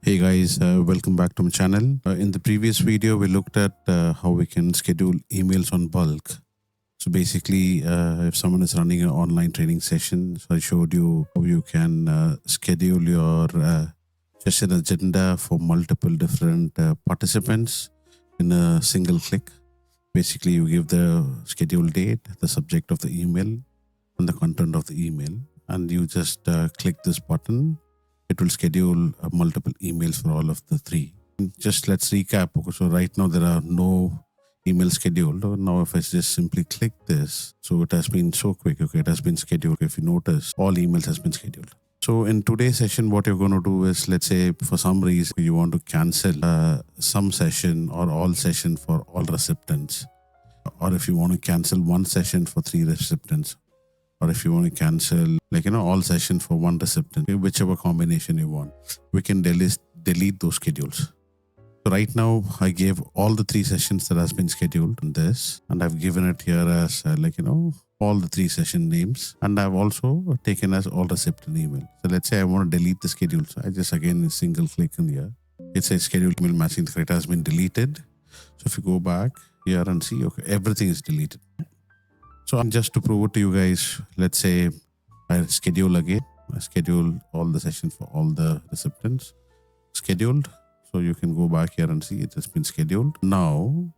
Hey guys, welcome back to my channel. In the previous video, we looked at how we can schedule emails on bulk. So basically, if someone is running an online training session, so I showed you how you can schedule your session agenda for multiple different participants in a single click. Basically, you give the schedule date, the subject of the email, and the content of the email, and you just click this button. It will schedule multiple emails for all of the three. Just let's recap. Okay, so right now there are no emails scheduled. Now if I just simply click this, so it has been so quick. Okay, it has been scheduled. If you notice, all emails has been scheduled. So in today's session, what you're going to do is, let's say for some reason you want to cancel some session or all session for all recipients, or if you want to cancel one session for 3 recipients, or if you want to cancel all session for one recipient, whichever combination you want, we can delete those schedules. So right now I gave all the 3 sessions that has been scheduled in this, and I've given it here as all the 3 session names, and I've also taken as all recipient email. So let's say I want to delete the schedule, so I just again single click in here. It says schedule email matching the criteria has been deleted. So if you go back here and see, okay, everything is deleted. So just to prove it to you guys, let's say I schedule again. I schedule all the sessions for all the recipients. Scheduled. So you can go back here and see it has been scheduled. Now,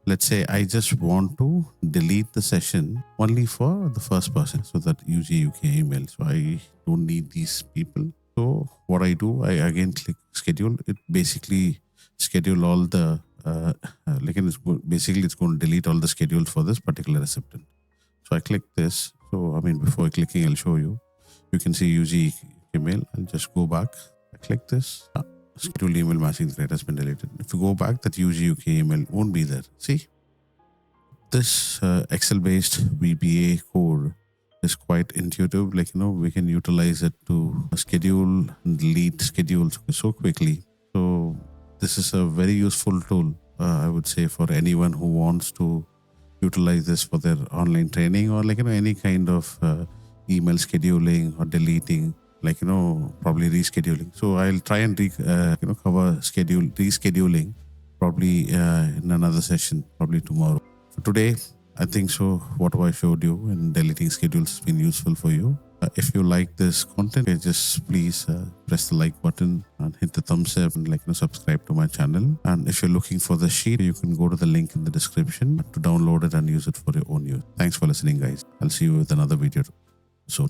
let's say I just want to delete the session only for the first person. So that UG UK email. So I don't need these people. So what I do, I again click schedule. It basically schedule all the, it's going to delete all the schedules for this particular recipient. So I click this. So before clicking, I'll show you. You can see UG email. I'll just go back. I click this. Schedule email matching the criteria has been deleted. If you go back, that UG UK email won't be there. See, this Excel-based VBA code is quite intuitive. We can utilize it to schedule and delete schedules so quickly. So this is a very useful tool, I would say, for anyone who wants to utilize this for their online training, or any kind of email scheduling or deleting, probably rescheduling. So I'll try and cover rescheduling probably in another session, probably tomorrow. For today, I think so what I showed you in deleting schedules has been useful for you. If you like this content, just please press the like button and hit the thumbs up and subscribe to my channel. And if you're looking for the sheet, you can go to the link in the description to download it and use it for your own use. Thanks for listening, guys. I'll see you with another video soon.